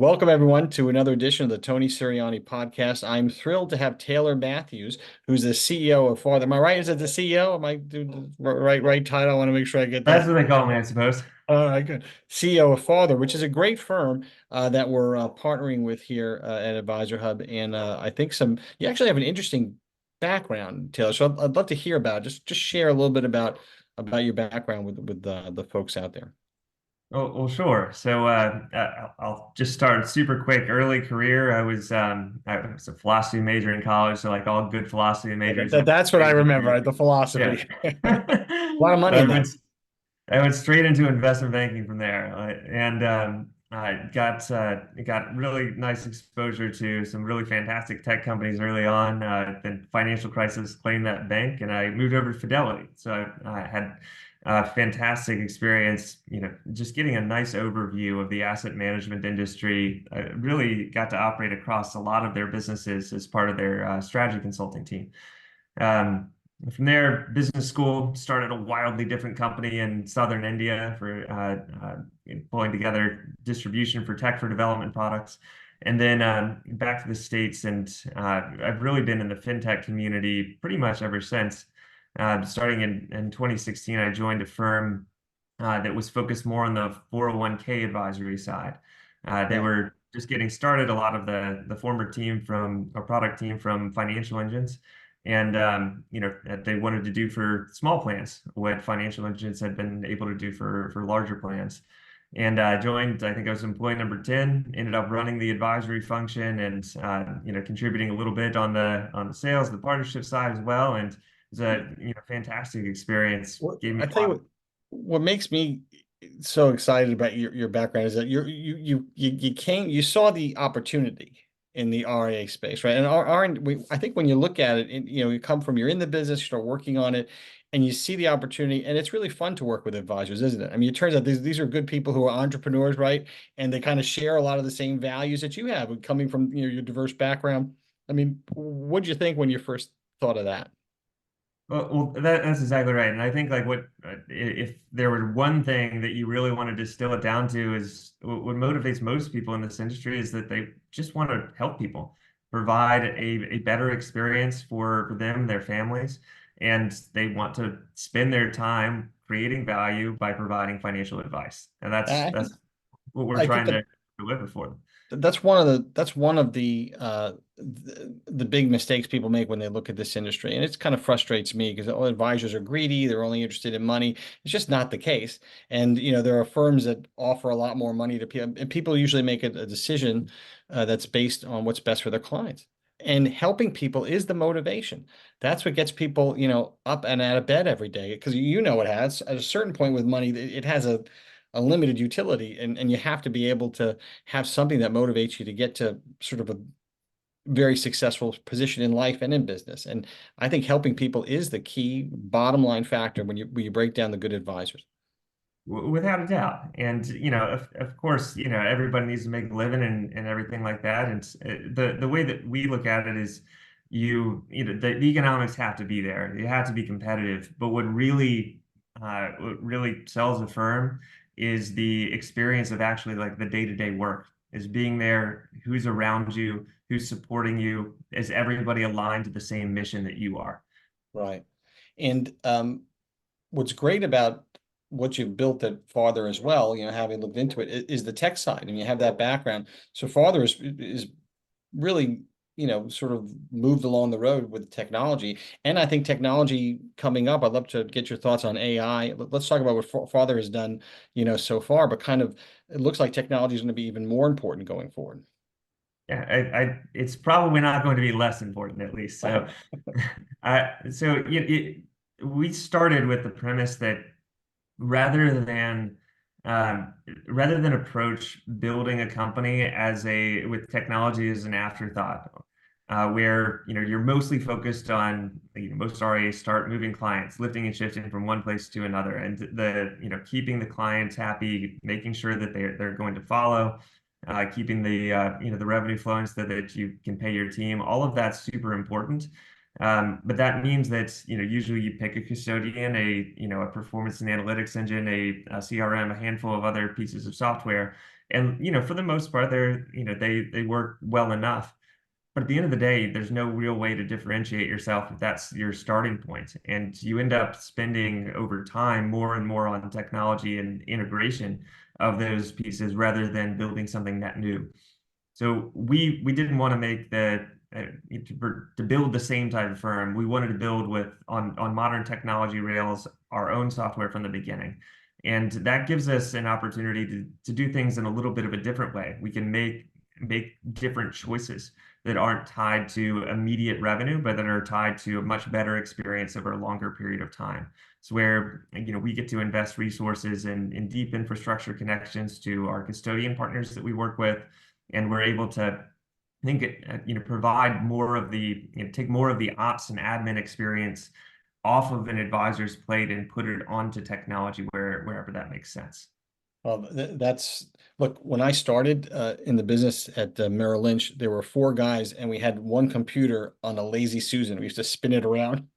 Welcome, everyone, to another edition of the Tony Sirianni podcast. I'm thrilled to have Taylor Matthews, who's the CEO of Father. Am I right? Is it the CEO? Am I doing the right title? I want to make sure I get That's that. what they call me, I suppose. All right, good. CEO of Father, which is a great firm that we're partnering with here at AdvisorHub. And I think you actually have an interesting background, Taylor. So I'd love to hear about it. Just share a little bit about your background with the folks out there. Well, sure. I'll just start super quick. Early career, I was a philosophy major in college, so like all good philosophy majors went That's what I straight remember, into right? The yeah. philosophy. A lot of money I in that. went I went straight into investment banking from there, and I got really nice exposure to some really fantastic tech companies early on. The financial crisis claimed that bank, and I moved over to Fidelity. So I had a fantastic experience, just getting a nice overview of the asset management industry. I really got to operate across a lot of their businesses as part of their strategy consulting team. Um, from there, business school, started a wildly different company in southern India for pulling together distribution for tech for development products. And then back to the States, and I've really been in the fintech community pretty much ever since. Starting in 2016, I joined a firm that was focused more on the 401k advisory side. They Right. were just getting started. A lot of the former team from our product team from Financial Engines, and they wanted to do for small plans what Financial Engines had been able to do for larger plans. And joined. I think I was employee number 10. Ended up running the advisory function and contributing a little bit on the sales, the partnership side as well. And it was a fantastic experience. Well, Gave me I a tell you lot. what makes me so excited about your background is that you saw the opportunity in the RIA space, right? And I think when you look at it, you come from you're in the business, you start working on it, and you see the opportunity, and it's really fun to work with advisors, isn't it? I mean, it turns out these are good people who are entrepreneurs, right? And they kind of share a lot of the same values that you have coming from your diverse background. I mean, what did you think when you first thought of that? That's exactly right. And I think like if there were one thing that you really want to distill it down to is what motivates most people in this industry is that they just want to help people, provide a better experience for them, their families, and they want to spend their time creating value by providing financial advice. And that's I that's what we're I think trying that to deliver for them. that's one of the big mistakes people make when they look at this industry, and it kind of frustrates me because all advisors are greedy, they're only interested in money. It's just not the case. And there are firms that offer a lot more money to people, and people usually make a decision that's based on what's best for their clients. And helping people is the motivation. That's what gets people up and out of bed every day, because it has at a certain point with money, it has a limited utility, and you have to be able to have something that motivates you to get to sort of a very successful position in life and in business. And I think helping people is the key bottom line factor when you break down the good advisors. Without a doubt. And, of course, everybody needs to make a living and everything like that. And the way that we look at it is the economics have to be there. You have to be competitive. But what really sells a firm is the experience of actually like the day-to-day work, is being there, who's around you, who's supporting you, is everybody aligned to the same mission that you are. Right. And what's great about what you've built at Father as well, having looked into it, is the tech side. And you have that background. So Father is really, sort of moved along the road with technology. And I think technology coming up, I'd love to get your thoughts on AI. Let's talk about what Father has done, so far, but kind of it looks like technology is going to be even more important going forward. Yeah, it's probably not going to be less important, at least. So, we started with the premise that rather than rather than approach building a company with technology as an afterthought, where you're mostly focused on most RAs start moving clients, lifting and shifting from one place to another, and keeping the clients happy, making sure that they're going to follow, keeping the revenue flowing so that you can pay your team. All of that's super important. But that means that usually you pick a custodian, a performance and analytics engine, a CRM, a handful of other pieces of software, And, for the most part, they work well enough. But at the end of the day, there's no real way to differentiate yourself if that's your starting point. And you end up spending over time more and more on technology and integration of those pieces rather than building something net new. So we didn't want to make to build the same type of firm. We wanted to build with on modern technology rails our own software from the beginning. And that gives us an opportunity to do things in a little bit of a different way. We can make different choices that aren't tied to immediate revenue, but that are tied to a much better experience over a longer period of time. It's where we get to invest resources in deep infrastructure connections to our custodian partners that we work with, and we're able to provide more of take more of the ops and admin experience off of an advisor's plate and put it onto technology wherever that makes sense. Well, look, when I started in the business at Merrill Lynch, there were four guys and we had one computer on a Lazy Susan. We used to spin it around.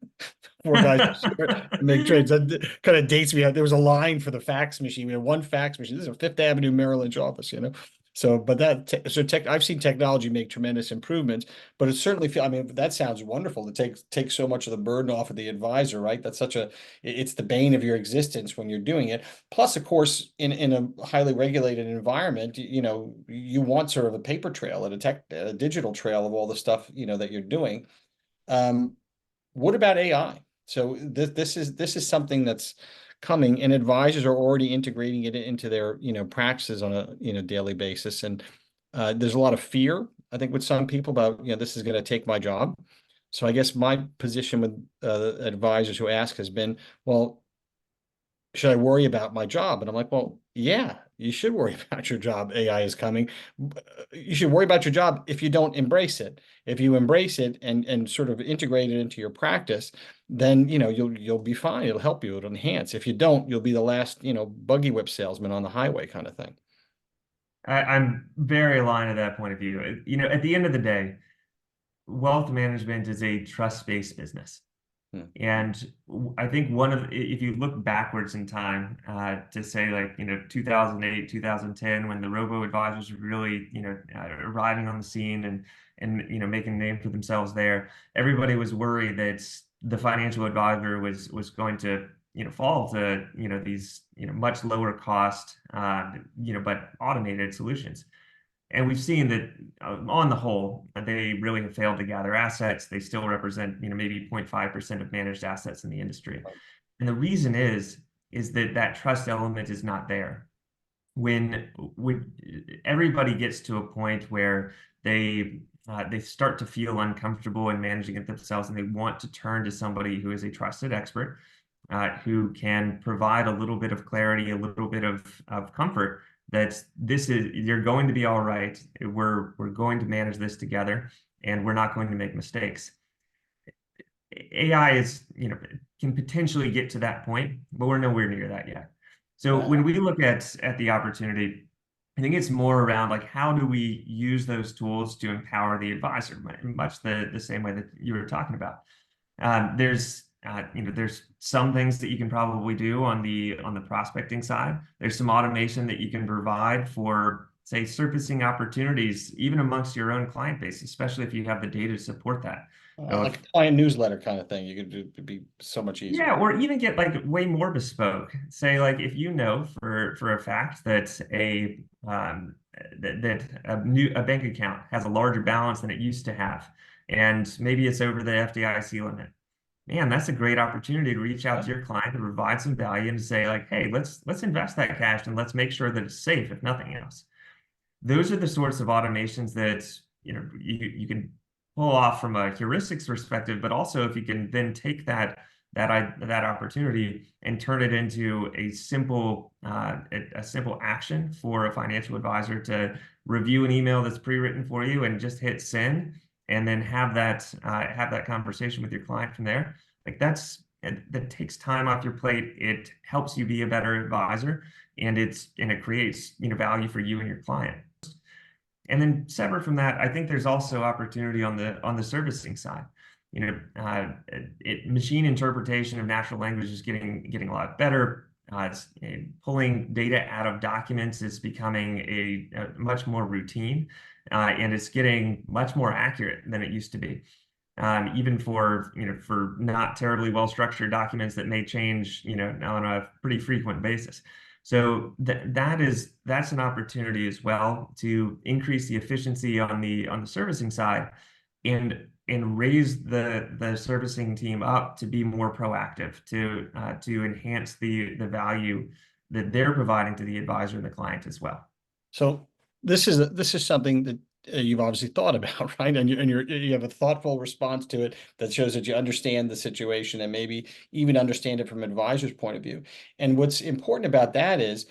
Four guys to make trades. That kind of dates me. There was a line for the fax machine. We had one fax machine. This is a Fifth Avenue Merrill Lynch office, So, but I've seen technology make tremendous improvements, but it certainly I mean, that sounds wonderful to take so much of the burden off of the advisor, right? It's the bane of your existence when you're doing it. Plus, of course, in a highly regulated environment, you want sort of a paper trail and a digital trail of all the stuff, that you're doing. What about AI? So this is something that's coming, and advisors are already integrating it into their practices on a daily basis. And there's a lot of fear, I think, with some people about this is going to take my job. So I guess my position with advisors who ask has been, well, should I worry about my job? And I'm like, well, yeah, you should worry about your job. AI is coming. You should worry about your job if you don't embrace it. If you embrace it and sort of integrate it into your practice, then you'll be fine. It'll help you. It'll enhance. If you don't, you'll be the last buggy whip salesman on the highway kind of thing. I'm very aligned to that point of view. At the end of the day, wealth management is a trust-based business. Hmm. And I think if you look backwards in time, to say like, 2008, 2010, when the robo-advisors were really, arriving on the scene and making a name for themselves there, everybody was worried that the financial advisor was going to, fall to, these, much lower cost, but automated solutions. And we've seen that on the whole, they really have failed to gather assets. They still represent, maybe 0.5% of managed assets in the industry. And the reason is that trust element is not there. When everybody gets to a point where they start to feel uncomfortable in managing it themselves, and they want to turn to somebody who is a trusted expert, who can provide a little bit of clarity, a little bit of comfort that you're going to be all right. We're going to manage this together, and we're not going to make mistakes. AI can potentially get to that point, but we're nowhere near that yet. So when we look at the opportunity, I think it's more around like, how do we use those tools to empower the advisor, much the same way that you were talking about. There's some things that you can probably do on the prospecting side. There's some automation that you can provide for, say, surfacing opportunities, even amongst your own client base, especially if you have the data to support that. Like a client newsletter kind of thing. You could do, it'd be so much easier. Yeah, or even get like way more bespoke. Say, like, if you know for a fact that a bank account has a larger balance than it used to have, and maybe it's over the FDIC limit. Man, that's a great opportunity to reach out to your client, to provide some value, and to say like, hey, let's invest that cash and let's make sure that it's safe, if nothing else. Those are the sorts of automations that you can pull off from a heuristics perspective, but also if you can then take that opportunity and turn it into a simple action for a financial advisor to review an email that's pre-written for you and just hit send, and then have that conversation with your client from there. Like that takes time off your plate. It helps you be a better advisor, and it creates value for you and your client. And then separate from that, I think there's also opportunity on the servicing side. Machine interpretation of natural language is getting a lot better. pulling data out of documents is becoming a much more routine, and it's getting much more accurate than it used to be. Even for for not terribly well structured documents that may change on a pretty frequent basis. So that's an opportunity as well to increase the efficiency on the servicing side, and raise the servicing team up to be more proactive, to enhance the value that they're providing to the advisor and the client as well. So this is something that you've obviously thought about, right? And you have a thoughtful response to it that shows that you understand the situation and maybe even understand it from an advisor's point of view. And what's important about that is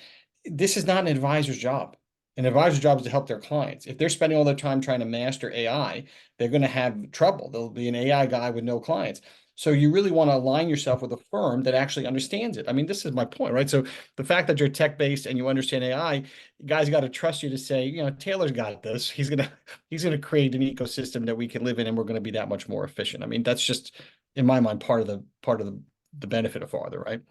this is not an advisor's job. An advisor's job is to help their clients. If they're spending all their time trying to master AI, they're going to have trouble. There'll be an AI guy with no clients. So you really want to align yourself with a firm that actually understands it. I mean, this is my point, right? So the fact that you're tech-based and you understand AI, guys got to trust you to say, Taylor's got this. He's gonna create an ecosystem that we can live in, and we're going to be that much more efficient. I mean, that's just, in my mind, part of the benefit of Farther, right?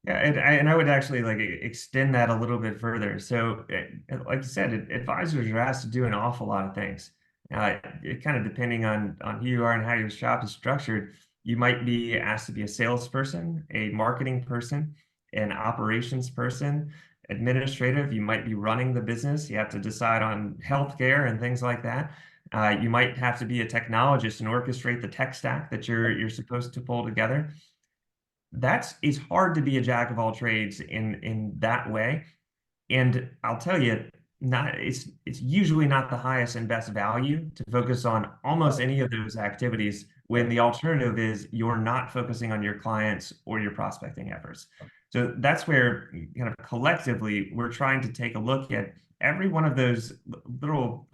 Yeah, and I would actually like extend that a little bit further. So, like you said, advisors are asked to do an awful lot of things. It kind of depending on who you are and how your shop is structured, you might be asked to be a salesperson, a marketing person, an operations person, administrative. You might be running the business. You have to decide on healthcare and things like that. You might have to be a technologist and orchestrate the tech stack that you're supposed to pull together. It's hard to be a jack of all trades in that way. And I'll tell you, not it's usually not the highest and best value to focus on almost Right. any of those activities when Right. the alternative is you're not focusing on your clients or your prospecting efforts. So that's where kind of collectively we're trying to take a look at every one of those little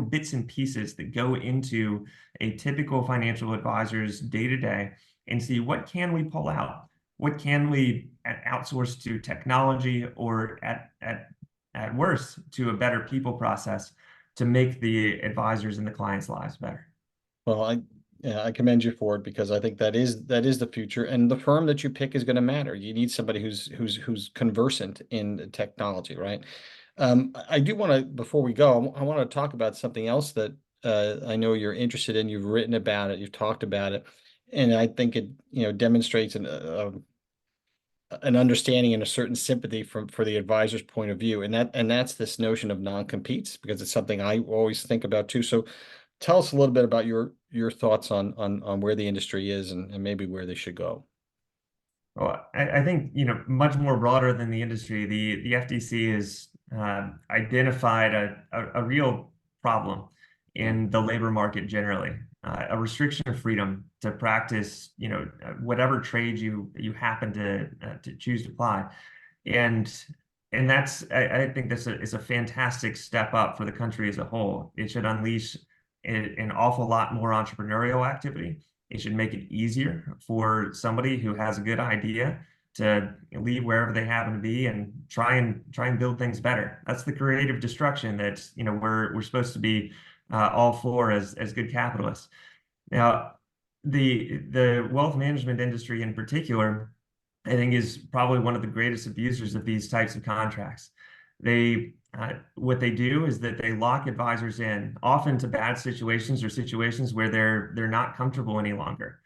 bits and pieces that go into a typical financial advisor's day to day and see what can we pull out, what can we outsource to technology, or at worst to a better people process to make the advisors and the clients' lives better. Well, yeah, I commend you for it because I think that is the future, and the firm that you pick is going to matter. You need somebody who's conversant in technology, right? I do want to, before we go, I want to talk about something else that I know you're interested in. You've written about it, you've talked about it, and I think it demonstrates an understanding and a certain sympathy for the advisor's point of view, and that's this notion of non-competes, because it's something I always think about too. So tell us a little bit about your thoughts on where the industry is, and maybe where they should go. Well, I think, much more broader than the industry, the FTC has identified a real problem Mm. in the labor market generally, a restriction of freedom to practice, whatever trade you happen to choose to apply. And I think this is a fantastic step up for the country as a whole. It should unleash an awful lot more entrepreneurial activity. It should make it easier for somebody who has a good idea to leave wherever they happen to be and try and build things better. That's the creative destruction that we're supposed to be all for as good capitalists. Now, the wealth management industry in particular, I think, is probably one of the greatest abusers of these types of contracts. What they do is that they lock advisors in, often to bad situations or situations where they're not comfortable any longer.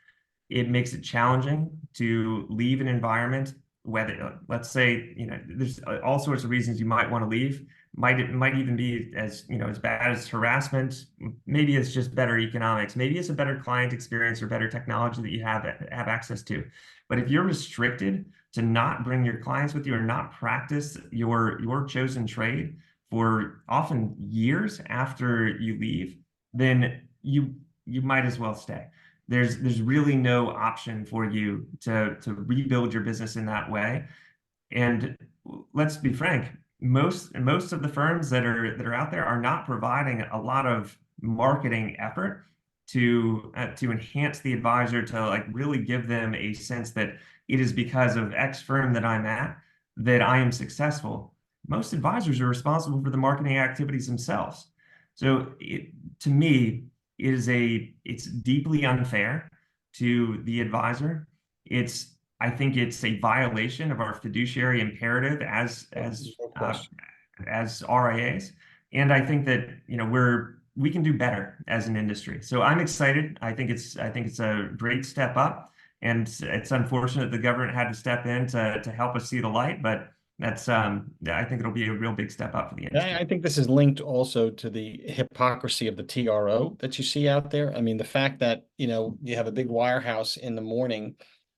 It makes it challenging to leave an environment, whether, let's say, there's all sorts of reasons you might want to leave. It might even be as bad as harassment. Maybe it's just better economics. Maybe it's a better client experience or better technology that you have access to. But if you're restricted to not bring your clients with you or not practice your chosen trade for often years after you leave, then you might as well stay. There's really no option for you to rebuild your business in that way. And let's be frank, most of the firms that are out there are not providing a lot of marketing effort to enhance the advisor, to like really give them a sense that it is because of X firm that I'm at that I am successful. Most advisors are responsible for the marketing activities themselves. So to me, it's deeply unfair to the advisor. It's I think it's a violation of our fiduciary imperative There's no question. as RIAs. And I think that, we can do better as an industry. So I'm excited. I think it's a great step up. And it's unfortunate the government had to step in to help us see the light, but I think it'll be a real big step up for the I industry. think this is linked also to the hypocrisy of the TRO that you see out there. I mean, the fact that, you have a big wirehouse in the morning,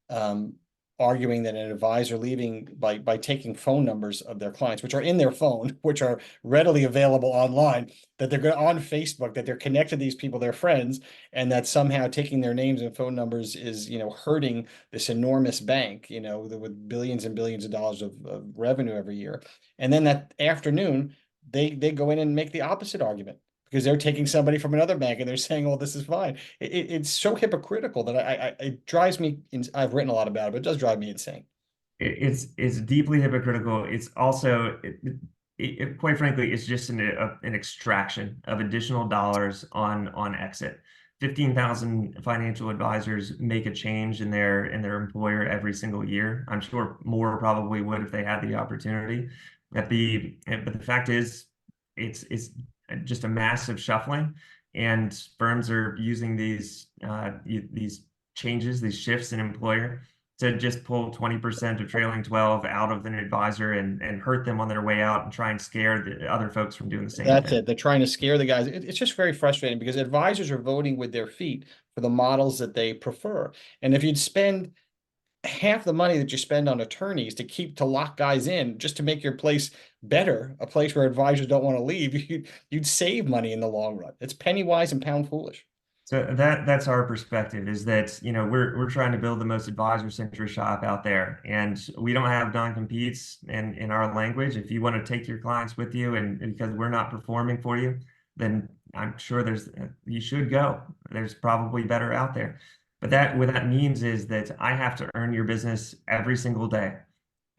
um, arguing that an advisor leaving by taking phone numbers of their clients, which are in their phone, which are readily available online, that they're on Facebook, that they're connected to these people, their friends, and that somehow taking their names and phone numbers is, hurting this enormous bank, with billions and billions of dollars of revenue every year. And then that afternoon, they go in and make the opposite argument because they're taking somebody from another bank and they're saying, "Oh, this is fine." It's so hypocritical that it drives me. I've written a lot about it, but it does drive me insane. It's deeply hypocritical. It's also, quite frankly, it's just an extraction of additional dollars on exit. 15,000 financial advisors make a change in their employer every single year. I'm sure more probably would if they had the opportunity. But the fact is, it's just a massive shuffling, and firms are using these changes, these shifts in employer to just pull 20% of trailing 12 out of an advisor and hurt them on their way out and try and scare the other folks from doing the same That's thing. it. They're trying to scare the guys. It's just very frustrating because advisors are voting with their feet for the models that they prefer. And if you'd spend half the money that you spend on attorneys to lock guys in just to make your place better, a place where advisors don't want to leave, you'd save money in the long run. It's penny wise and pound foolish. So that's our perspective, is that, we're trying to build the most advisor-centric shop out there, and we don't have non-competes in our language. If you want to take your clients with you, and because we're not performing for you, then I'm sure you should go. There's probably better out there. But what that means is that I have to earn your business every single day.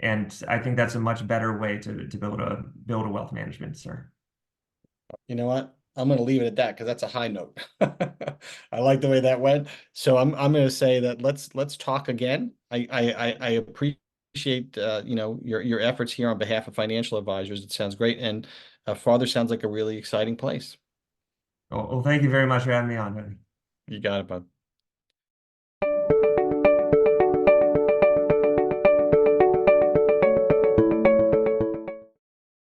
And I think that's a much better way to build a wealth management, sir. You know what? I'm going to leave it at that because that's a high note. I like the way that went. So I'm going to say that let's talk again. I appreciate your efforts here on behalf of financial advisors. It sounds great, and Father sounds like a really exciting place. Well, thank you very much for having me on. You got it, bud.